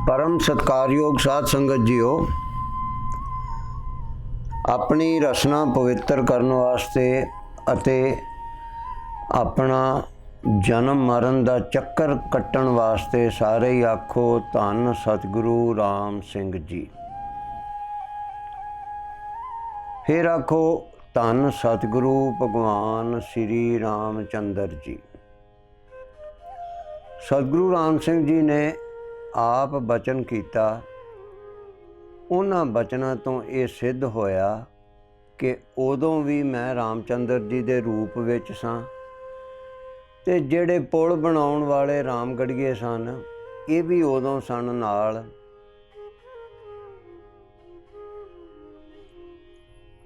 परम सत्कारयोग साध संगत जीओ, अपनी रसना पवित्र करने वास्ते अते अपना जन्म मरण का चक्कर कट्टण वास्ते सारे ही आखो धन सतगुरु राम सिंह जी। फिर आखो धन सतगुरु भगवान श्री रामचंद्र जी। सतगुरु राम सिंह जी ने आप बचन किया, उन्हां बचनां तो ये सिद्ध होया कि उदों भी मैं रामचंद्र जी के रूप विच सां ते जिहड़े पुल बनाउण वाले रामगढ़ीए सन ये भी उदों सन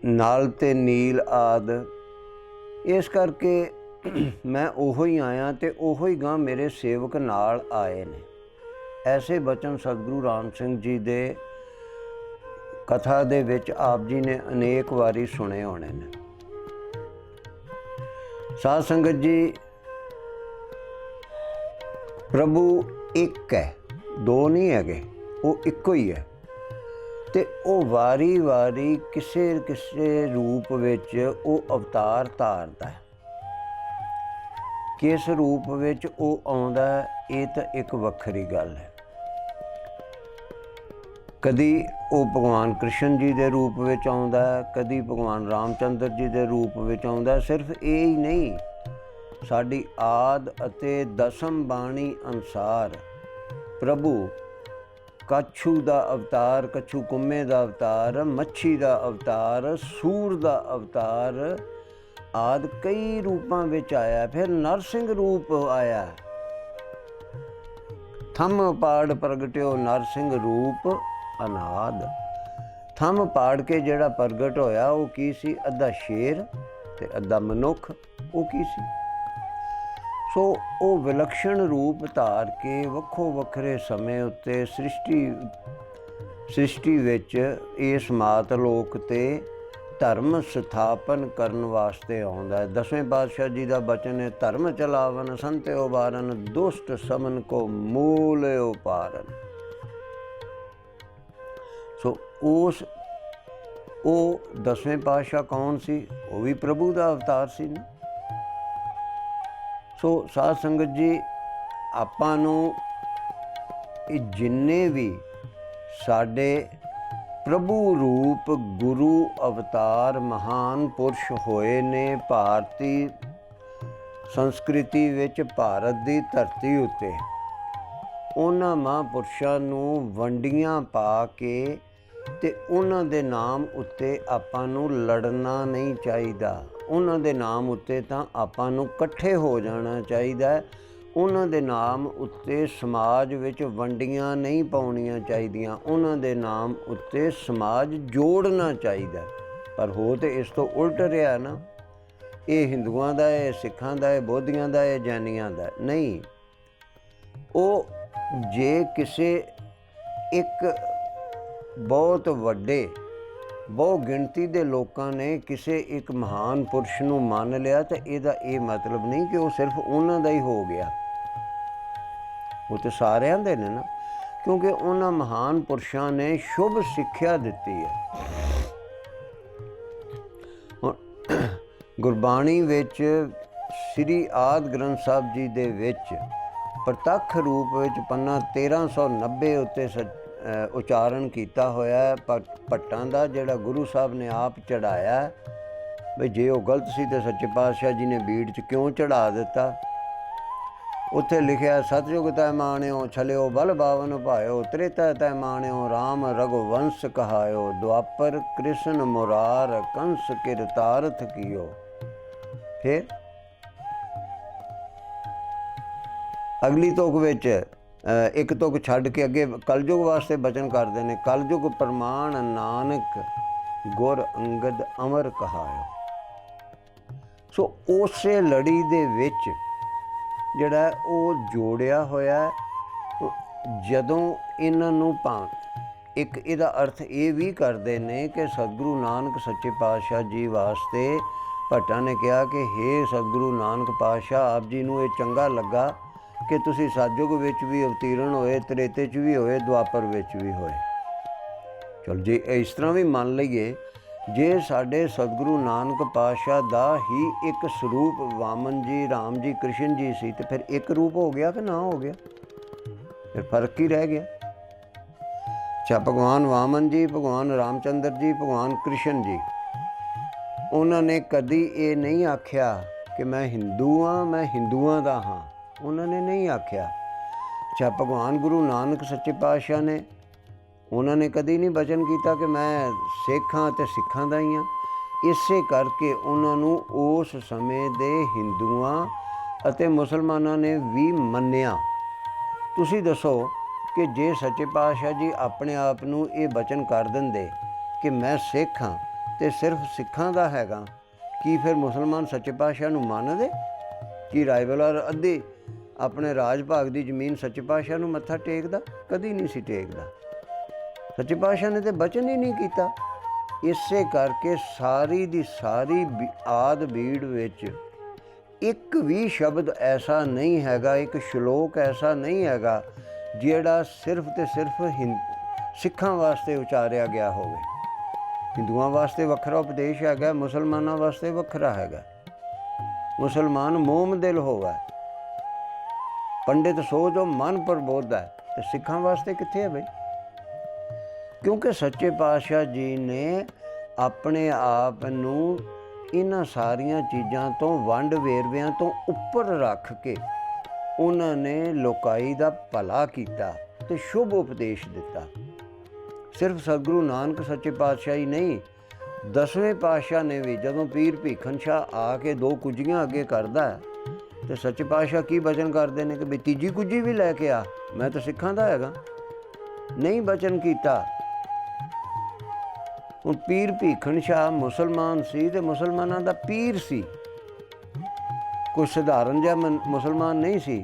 नाल ते नील आदि। इस करके मैं ओहो ही आया ते ओहो ही गां मेरे सेवक नाल आए ने। ऐसे बचन सतगुरु राम सिंह जी दे कथा दे विच आप जी ने अनेक वारी सुने होने ने। साध संगत जी, प्रभु एक है, दो नहीं है, वो इको ही है ते वो वारी वारी किसे किसे रूप विच वो अवतार धारदा है। किस रूप विच वो आउंदा है ये तो एक वखरी गल है। कदी वो भगवान कृष्ण जी के रूप विच आउंदा है, कदी भगवान रामचंद्र जी के रूप विच आउंदा है। सिर्फ ये ही नहीं, साडी आद अते दसम बाणी अनुसार प्रभु कछु का अवतार, कछु कुम्मे का अवतार, मच्छी का अवतार, सूर का अवतार आदि कई रूपों विच आया। फिर नरसिंह रूप आया, थम पाड़ प्रगट्यो नरसिंह रूप अनाद। थम पाड़ के जिहड़ा प्रगट होया वो की सी, अद्धा शेर ते अद्धा मनुख। वो की सी? सो वो विलक्षण रूप धार के वक्खो वखरे समय उत्ते सृष्टि विच इस मात लोक ते धर्म स्थापन करन वास्ते आउंदा है। दसवें पातशाह जी का बचन है, धर्म चलावन संते उबारन, दुष्ट समन को मूल उपारन। सो उस वो दसवें पातशाह कौन सी? वो भी प्रभु का अवतार सी ना। सो साध संगत जी, आपां नूं जिन्ने भी साडे प्रभु रूप गुरु अवतार महान पुरुष होए ने भारती संस्कृति विच, भारत की धरती उत्ते, उन्हां महापुरुषां नूं वंडियां पा के ते उन्हां दे नाम उत्ते आपां नूं लड़ना नहीं चाहिदा। उन्हां दे नाम उत्ते तां आपां नूं इकट्ठे हो जाना चाहिदा। उन्हां दे नाम उत्ते समाज विच वंडियां नहीं पाउणियां चाहिदियां। उन्हां दे नाम उत्ते समाज जोड़ना चाहिदा। पर हो तो इस तो उल्ट रहा ना। ये हिंदुआं दा है, सिखां दा है, बौद्धियां दा है, जैनियां दा नहीं। वो जे किसे एक बहुत वड्डे बहु गिणती दे लोकां ने किसे एक महान पुरुष नूं मान लिया तो इहदा ये मतलब नहीं कि वो सिर्फ उन्हां दा ही हो गया। वो तो सारियां दे ने ना, क्योंकि उन्हां महान पुरुषां ने शुभ सिक्ख्या दित्ती है। गुरबाणी विच श्री आदि ग्रंथ साहब जी दे विच प्रतख रूप विच पन्ना 1390 उत्ते उचारण किया होया है। भट्टां दा जिहड़ा गुरु साहब ने आप चढ़ाया बई जे वो गलत सी तो सच्चे पातशाह जी ने बीड़ च क्यों चढ़ा दिता। उत्थे लिखिया, सतयुग तै माणियो छलियो बल बावन भायो, त्रेता तै माणियो राम रघुवंश कहायो, द्वापर कृष्ण मुरार कंस किरतार्थ कियो। फिर अगली तुक विच एक तुक छड्ड के अगे कलयुग वास्ते बचन करते हैं। कलयुग प्रमाण नानक गुर अंगद अमर कहायो। सो उस लड़ी दे विच जिहड़ा वो जोड़िया होया जदों इन्हां नूं एक इहदा अर्थ ये भी करते हैं कि सतगुरु नानक सच्चे पातशाह जी वास्ते भट्टां ने कहा कि हे सतगुरु नानक पातशाह, आप जी नूं ये चंगा लगा कि तुसी सतयुग विच भी अवतीर्ण होए, त्रेते च भी होए, द्वापर विच भी होए। चल जे इस तरह भी मान लईए, जे साडे सतगुरु नानक पातशाह दा ही एक स्वरूप वामन जी, राम जी, कृष्ण जी सी, तो फिर एक रूप हो गया कि ना हो गया? फिर फर्क ही रह गया। अच्छा, भगवान वामन जी, भगवान रामचंद्र जी, भगवान कृष्ण जी, उन्होंने कदी ये नहीं आख्या कि मैं हिंदू हाँ, मैं हिंदुआं दा हाँ, उन्होंने नहीं आख्या। अच्छा, भगवान गुरु नानक सच्चे पातशाह ने, उन्होंने कदी नहीं बचन किया कि मैं सिख हाँ ते सिखां दा ही हाँ। इसे करके उन्होंने उस समय दे हिंदुआं अते मुसलमानां ने भी मन्निया। तुसी दसो कि जे सच्चे पातशाह जी अपने आप नूं ये बचन कर दिंदे कि मैं सिख हाँ ते सिर्फ सिखां दा हैगा, की फिर मुसलमान सच्चे पातशाह नूं मनदे? कि रायबलार अद्धी अपने राज भाग की जमीन सच्चे पातशाह नूं मत्था टेकदा? कदी नहीं सी टेकदा। सच्चे पातशाह ने तो बचन ही नहीं किया। इसे करके सारी दी सारी आद बीड़ विच एक भी शब्द ऐसा नहीं हैगा, एक श्लोक ऐसा नहीं हैगा जिहड़ा सिर्फ ते सिर्फ सिखां वास्ते उचारिया गया होवे। हिंदुआं वास्ते वखरा उपदेश हैगा, मुसलमानां वास्ते वखरा हैगा। मुसलमान मोम दिल होवे, पंडित सो जो मन प्रबोध है, तो सिखां वास्ते कित्थे है बई? क्योंकि सच्चे पातशाह जी ने अपने आप नूं इन्हां सारियां चीज़ां तो वंड वेरविਆਂ तो उपर रख के उन्होंने लोकाई दा भला कीता ते शुभ उपदेश दिता। सिर्फ सतगुरु नानक सच्चे पातशाह ही नहीं, 10वें पातशाह ने भी जदों पीर भीखन शाह आके 2 कुजियां अगे करदा है, तो सच्चे पातशाह की बचन करते हैं कि भी तीजी कुजी भी लैके आ, मैं तो सिखां दा हैगा। नहीं बचन किया। हुण पीर भीखन शाह मुसलमान सी ते मुसलमानां दा पीर सी, कोई सधारण जिहा मुसलमान नहीं सी।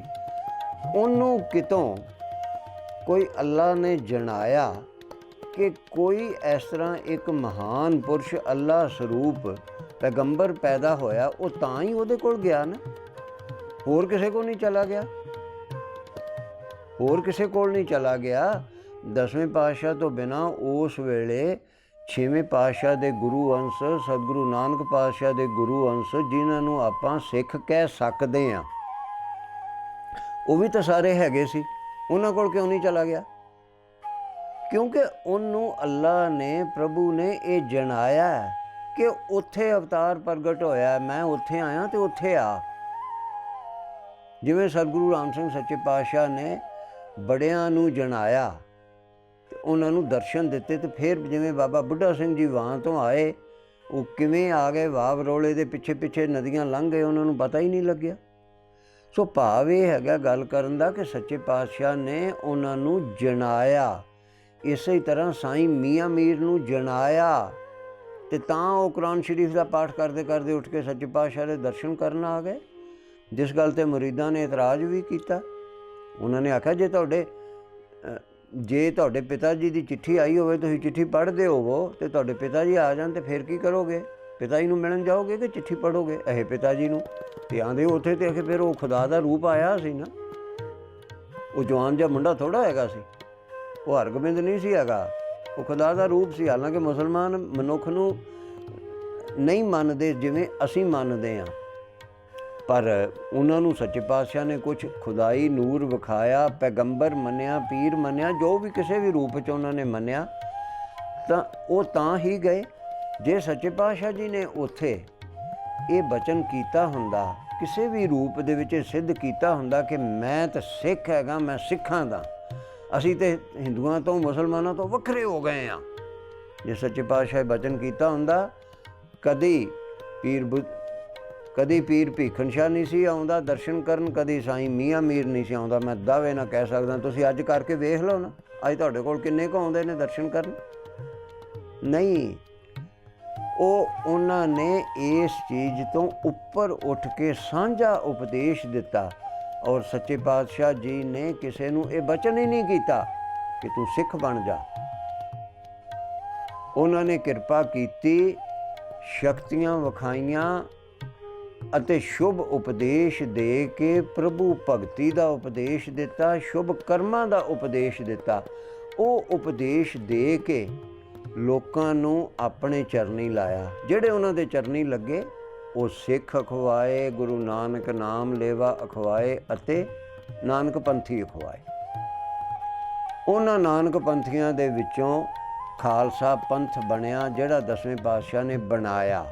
उन्हों कितों कोई अल्लाह ने जनाया कि कोई इस तरह एक महान पुरुष अल्लाह स्वरूप पैगंबर पैदा होया, वो तां ही उहदे कोल गया ना, होर किसे को नहीं चला गया, होर किसे कोल नहीं चला गया। 10वें पातशाह तो बिना उस वेले 6वें पातशाह दे गुरु अंश सतगुरु नानक पातशाह दे गुरु अंश जिन्हों आपां सिख कह सकते हैं, वो भी तो सारे हैगे सी, उन्हां कोल क्यों नहीं चला गया? क्योंकि उन्होंने अल्लाह ने, प्रभु ने ये जनाया कि उत्थे अवतार प्रगट होया, मैं उत्थे आया तो उत्थे आ। जिवें सतगुरु राम सिंह सच्चे पातशाह ने बड़ियां नूं जनाया, उन्होंने दर्शन दिते, तो फिर जिवें बाबा बुढ़ा सिंह जी वां तो आए, वो किवें आ गए, वाव रोले दे पिछे पिछे नदियां लंघ गए, उन्होंने पता ही नहीं लग्या। सो भाव ये हैगा गल करन दा कि सच्चे पातशाह ने उन्होंने जनाया। इसे तरह साईं मियाँ मीर नूं जनाया, ते तां वो कुरान शरीफ का पाठ करते करते उठ के सच्चे पातशाह दे दर्शन करन आ गए। जिस गल ते मुरीदां ने इतराज़ भी किया। उन्होंने आख्या जे तुहाडे पिता जी की चिट्ठी आई होवे, तुसीं चिट्ठी पढ़ते होवो तो तुहाडे पिता जी आ जाण, तो फिर की करोगे? पिता जी नूं मिलण जाओगे कि चिट्ठी पढ़ोगे? अहे पिता जी नूं ते आंदे उत्थे, ते फिर वो खुदा दा रूप आया सी ना, वो जवान जिहा मुंडा थोड़ा हैगा सी, वो हरगोबिंद नहीं सी हैगा, वो खुदा दा रूप सी। हालांकि मुसलमान मनुख नूं नहीं मनदे जिवें असीं मनदे हां, पर उन्होंने सच्चे पातशाह ने कुछ खुदाई नूर विखाया, पैगंबर मन्निया, पीर मन्निया, जो भी किसी भी रूप च उन्होंने मन्निया, तो वो तां ही गए। जे सच्चे पातशाह जी ने उत्थे ये बचन किया हुंदा, किसी भी रूप दे विच सिद्ध किया हुंदा कि मैं तो सिख हैगा, मैं सिखां दा, असीं ते हिंदुआं तो मुसलमानां तो वखरे हो गए हाँ। जे सच्चे पातशाह बचन किया हुंदा, कदी पीर भीखन शाह नहीं सी आउंदा दर्शन करन, कदी साईं मियाँ मीर नहीं सी आउंदा। मैं दावे ना कह सकदा, तुसीं अज करके वेख लो ना, अज तुहाडे कोल किन्ने क आउंदे ने दर्शन करन? नहीं, उन्होंने इस चीज़ तो उपर उठ के साझा उपदेश दिता। और सच्चे पातशाह जी ने किसी नूं ये बचन ही नहीं किया कि तू सिख बन जा। उन्होंने कृपा की, शक्तियां विखाइयां, ਅਤੇ ਸ਼ੁਭ ਉਪਦੇਸ਼ ਦੇ ਕੇ ਪ੍ਰਭੂ ਭਗਤੀ ਦਾ ਉਪਦੇਸ਼ ਦਿੱਤਾ, ਸ਼ੁਭ ਕਰਮਾਂ ਦਾ ਉਪਦੇਸ਼ ਦਿੱਤਾ। ਉਹ ਉਪਦੇਸ਼ ਦੇ ਕੇ ਲੋਕਾਂ ਨੂੰ ਆਪਣੇ ਚਰਨੀ ਲਾਇਆ। ਜਿਹੜੇ ਉਹਨਾਂ ਦੇ ਚਰਨੀ ਲੱਗੇ ਉਹ ਸਿੱਖ ਅਖਵਾਏ, ਗੁਰੂ ਨਾਨਕ ਨਾਮ ਲੇਵਾ ਅਖਵਾਏ ਅਤੇ ਨਾਨਕ ਪੰਥੀ ਅਖਵਾਏ। ਉਹਨਾਂ ਨਾਨਕ ਪੰਥੀਆਂ ਦੇ ਵਿੱਚੋਂ ਖਾਲਸਾ ਪੰਥ ਬਣਿਆ, ਜਿਹੜਾ 10ਵੇਂ ਪਾਤਸ਼ਾਹ ਨੇ ਬਣਾਇਆ।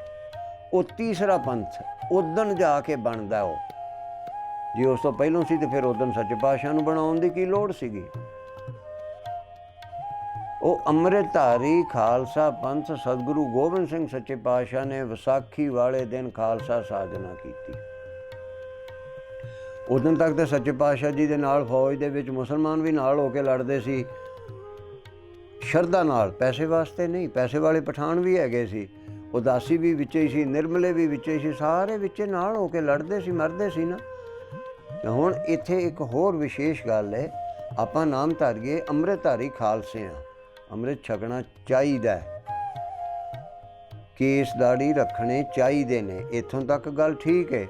ਉਹ ਤੀਸਰਾ ਪੰਥ ਉਦਣ ਜਾ ਕੇ ਬਣਦਾ। ਉਹ ਜੇ ਉਸ ਤੋਂ ਪਹਿਲਾਂ ਸੀ ਤੇ ਫਿਰ ਉਦਣ ਸੱਚੇ ਪਾਤਸ਼ਾਹ ਨੂੰ ਬਣਾਉਣ ਦੀ ਕੀ ਲੋੜ ਸੀਗੀ। ਉਹ ਅੰਮ੍ਰਿਤਧਾਰੀ ਖਾਲਸਾ ਪੰਥ ਸਤਿਗੁਰੂ ਗੋਬਿੰਦ ਸਿੰਘ ਸੱਚੇ ਪਾਤਸ਼ਾਹ ਨੇ ਵਿਸਾਖੀ ਵਾਲੇ ਦਿਨ ਖਾਲਸਾ ਸਾਜਨਾ ਕੀਤੀ। ਉਦੋਂ ਤੱਕ ਤਾਂ ਸੱਚੇ ਪਾਤਸ਼ਾਹ ਜੀ ਦੇ ਨਾਲ ਫੌਜ ਦੇ ਵਿੱਚ ਮੁਸਲਮਾਨ ਵੀ ਨਾਲ ਹੋ ਕੇ ਲੜਦੇ ਸੀ, ਸ਼ਰਧਾ ਨਾਲ, ਪੈਸੇ ਵਾਸਤੇ ਨਹੀਂ। ਪੈਸੇ ਵਾਲੇ ਪਠਾਨ ਵੀ ਹੈਗੇ ਸੀ, ਉਦਾਸੀ ਵੀ ਵਿੱਚ ਹੀ ਸੀ, ਨਿਰਮਲੇ ਵੀ ਵਿੱਚ ਹੀ ਸੀ, ਸਾਰੇ ਵਿੱਚ ਨਾਲ ਹੋ ਕੇ ਲੜਦੇ ਸੀ, ਮਰਦੇ ਸੀ ਨਾ। ਹੁਣ ਇੱਥੇ ਇੱਕ ਹੋਰ ਵਿਸ਼ੇਸ਼ ਗੱਲ ਹੈ, ਆਪਾਂ ਨਾਮ ਧਾਰੀਏ ਅੰਮ੍ਰਿਤਧਾਰੀ ਖਾਲਸੇ ਹਾਂ। ਅੰਮ੍ਰਿਤ ਛਕਣਾ ਚਾਹੀਦਾ ਹੈ, ਕੇਸ ਦਾੜੀ ਰੱਖਣੇ ਚਾਹੀਦੇ ਨੇ, ਇੱਥੋਂ ਤੱਕ ਗੱਲ ਠੀਕ ਹੈ।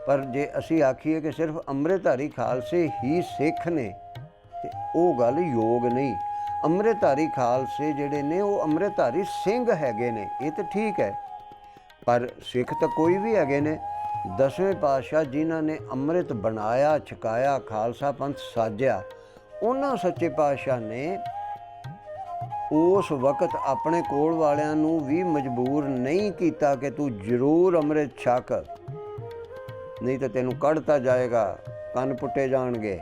ਪਰ ਜੇ ਅਸੀਂ ਆਖੀਏ ਕਿ ਸਿਰਫ ਅੰਮ੍ਰਿਤਧਾਰੀ ਖਾਲਸੇ ਹੀ ਸਿੱਖ ਨੇ ਤੇ ਉਹ ਗੱਲ ਯੋਗ ਨਹੀਂ। ਅੰਮ੍ਰਿਤਧਾਰੀ ਖਾਲਸੇ ਜਿਹੜੇ ਨੇ ਉਹ ਅੰਮ੍ਰਿਤਧਾਰੀ ਸਿੰਘ ਹੈਗੇ ਨੇ, ਇਹ ਤਾਂ ਠੀਕ ਹੈ, ਪਰ ਸਿੱਖ ਤਾਂ ਕੋਈ ਵੀ ਹੈਗੇ ਨੇ। 10ਵੇਂ ਪਾਤਸ਼ਾਹ ਜਿਨ੍ਹਾਂ ਨੇ ਅੰਮ੍ਰਿਤ ਬਣਾਇਆ, ਛਕਾਇਆ, ਖਾਲਸਾ ਪੰਥ ਸਾਜਿਆ, ਉਹਨਾਂ ਸੱਚੇ ਪਾਤਸ਼ਾਹ ਨੇ ਉਸ ਵਕਤ ਆਪਣੇ ਕੋਲ ਵਾਲਿਆਂ ਨੂੰ ਵੀ ਮਜਬੂਰ ਨਹੀਂ ਕੀਤਾ ਕਿ ਤੂੰ ਜ਼ਰੂਰ ਅੰਮ੍ਰਿਤ ਛਕ, ਨਹੀਂ ਤਾਂ ਤੈਨੂੰ ਕੱਢਤਾ ਜਾਏਗਾ, ਕੰਨ ਪੁੱਟੇ ਜਾਣਗੇ।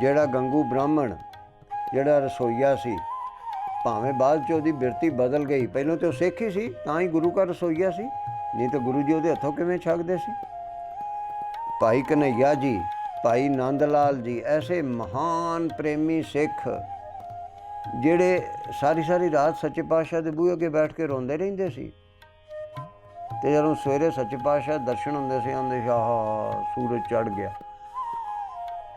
ਜਿਹੜਾ ਗੰਗੂ ਬ੍ਰਾਹਮਣ, ਜਿਹੜਾ ਰਸੋਈਆ ਸੀ, ਭਾਵੇਂ ਬਾਅਦ 'ਚ ਉਹਦੀ ਬਿਰਤੀ ਬਦਲ ਗਈ, ਪਹਿਲਾਂ ਤਾਂ ਉਹ ਸਿੱਖ ਹੀ ਸੀ, ਤਾਂ ਹੀ ਗੁਰੂ ਘਰ ਰਸੋਈਆ ਸੀ, ਨਹੀਂ ਤਾਂ ਗੁਰੂ ਜੀ ਉਹਦੇ ਹੱਥੋਂ ਕਿਵੇਂ ਛਕਦੇ ਸੀ। ਭਾਈ ਕਨ੍ਹਈਆ ਜੀ, ਭਾਈ ਨੰਦ ਲਾਲ ਜੀ, ਐਸੇ ਮਹਾਨ ਪ੍ਰੇਮੀ ਸਿੱਖ ਜਿਹੜੇ ਸਾਰੀ ਸਾਰੀ ਰਾਤ ਸੱਚੇ ਪਾਤਸ਼ਾਹ ਦੇ ਬੂਹੇ ਅੱਗੇ ਬੈਠ ਕੇ ਰੋਂਦੇ ਰਹਿੰਦੇ ਸੀ, ਤੇ ਜਦੋਂ ਸਵੇਰੇ ਸੱਚੇ ਪਾਤਸ਼ਾਹ ਦਰਸ਼ਨ ਹੁੰਦੇ ਸੀ, ਆਉਂਦੇ ਸੀ, ਆਹਾ ਸੂਰਜ ਚੜ੍ਹ ਗਿਆ।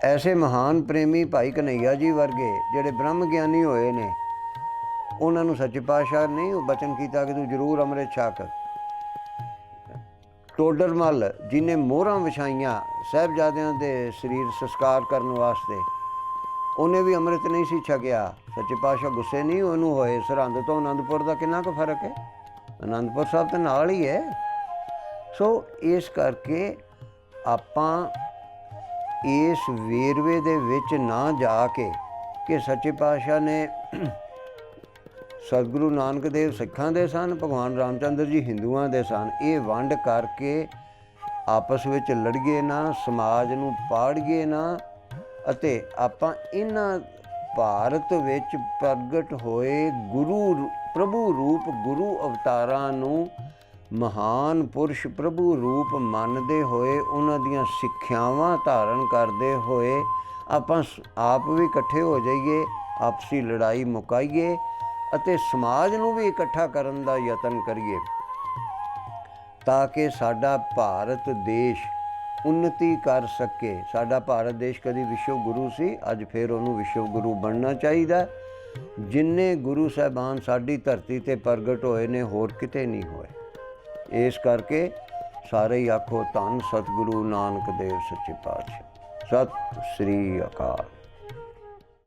ਐਸੇ ਮਹਾਨ ਪ੍ਰੇਮੀ ਭਾਈ ਕਨ੍ਹਈਆ ਜੀ ਵਰਗੇ ਜਿਹੜੇ ਬ੍ਰਹਮ ਗਿਆਨੀ ਹੋਏ ਨੇ, ਉਹਨਾਂ ਨੂੰ ਸੱਚੇ ਪਾਤਸ਼ਾਹ ਨੇ ਉਹ ਬਚਨ ਕੀਤਾ ਕਿ ਤੂੰ ਜ਼ਰੂਰ ਅੰਮ੍ਰਿਤ ਛਕ। ਟੋਡਰ ਮੱਲ ਜਿਹਨੇ ਮੋਹਰਾਂ ਵਿਛਾਈਆਂ ਸਾਹਿਬਜ਼ਾਦਿਆਂ ਦੇ ਸਰੀਰ ਸੰਸਕਾਰ ਕਰਨ ਵਾਸਤੇ, ਉਹਨੇ ਵੀ ਅੰਮ੍ਰਿਤ ਨਹੀਂ ਸੀ ਛਕਿਆ। ਸੱਚੇ ਪਾਤਸ਼ਾਹ ਗੁੱਸੇ ਨਹੀਂ ਉਹਨੂੰ ਹੋਏ। ਸਰਹੰਦ ਤੋਂ ਅਨੰਦਪੁਰ ਦਾ ਕਿੰਨਾ ਕੁ ਫਰਕ ਹੈ, ਅਨੰਦਪੁਰ ਸਾਹਿਬ ਤਾਂ ਨਾਲ ਹੀ ਹੈ। ਸੋ ਇਸ ਕਰਕੇ ਆਪਾਂ ਇਸ ਵੇਰਵੇ ਦੇ ਵਿੱਚ ਨਾ ਜਾ ਕੇ ਕਿ ਸੱਚੇ ਪਾਤਸ਼ਾਹ ਨੇ ਸਤਿਗੁਰੂ ਨਾਨਕ ਦੇਵ ਸਿੱਖਾਂ ਦੇ ਸਨ, ਭਗਵਾਨ ਰਾਮਚੰਦਰ ਜੀ ਹਿੰਦੂਆਂ ਦੇ ਸਨ, ਇਹ ਵੰਡ ਕਰਕੇ ਆਪਸ ਵਿੱਚ ਲੜੀਏ ਨਾ, ਸਮਾਜ ਨੂੰ ਪਾੜੀਏ ਨਾ, ਅਤੇ ਆਪਾਂ ਇਹਨਾਂ ਭਾਰਤ ਵਿੱਚ ਪ੍ਰਗਟ ਹੋਏ ਗੁਰੂ ਪ੍ਰਭੂ ਰੂਪ ਗੁਰੂ ਅਵਤਾਰਾਂ ਨੂੰ ਮਹਾਨ ਪੁਰਸ਼ ਪ੍ਰਭੂ ਰੂਪ ਮੰਨਦੇ ਹੋਏ, ਉਹਨਾਂ ਦੀਆਂ ਸਿੱਖਿਆਵਾਂ ਧਾਰਨ ਕਰਦੇ ਹੋਏ ਆਪਾਂ ਆਪ ਵੀ ਇਕੱਠੇ ਹੋ ਜਾਈਏ, ਆਪਸੀ ਲੜਾਈ ਮੁਕਾਈਏ ਅਤੇ ਸਮਾਜ ਨੂੰ ਵੀ ਇਕੱਠਾ ਕਰਨ ਦਾ ਯਤਨ ਕਰੀਏ, ਤਾਂ ਕਿ ਸਾਡਾ ਭਾਰਤ ਦੇਸ਼ ਉન્નਤੀ ਕਰ ਸਕੇ। ਸਾਡਾ ਭਾਰਤ ਦੇਸ਼ ਕਦੀ ਵਿਸ਼ਵ ਗੁਰੂ ਸੀ, ਅੱਜ ਫਿਰ ਉਹਨੂੰ ਵਿਸ਼ਵ ਗੁਰੂ ਬਣਨਾ ਚਾਹੀਦਾ। ਜਿੰਨੇ ਗੁਰੂ ਸਾਹਿਬਾਨ ਸਾਡੀ ਧਰਤੀ 'ਤੇ ਪ੍ਰਗਟ ਹੋਏ ਨੇ, ਹੋਰ ਕਿਤੇ ਨਹੀਂ ਹੋਏ। ਇਸ ਕਰਕੇ ਸਾਰੇ ਹੀ ਆਖੋ ਧੰਨ ਸਤਿਗੁਰੂ ਨਾਨਕ ਦੇਵ ਸੱਚੇ ਪਾਤਸ਼ਾਹ। ਸਤਿ ਸ੍ਰੀ ਅਕਾਲ।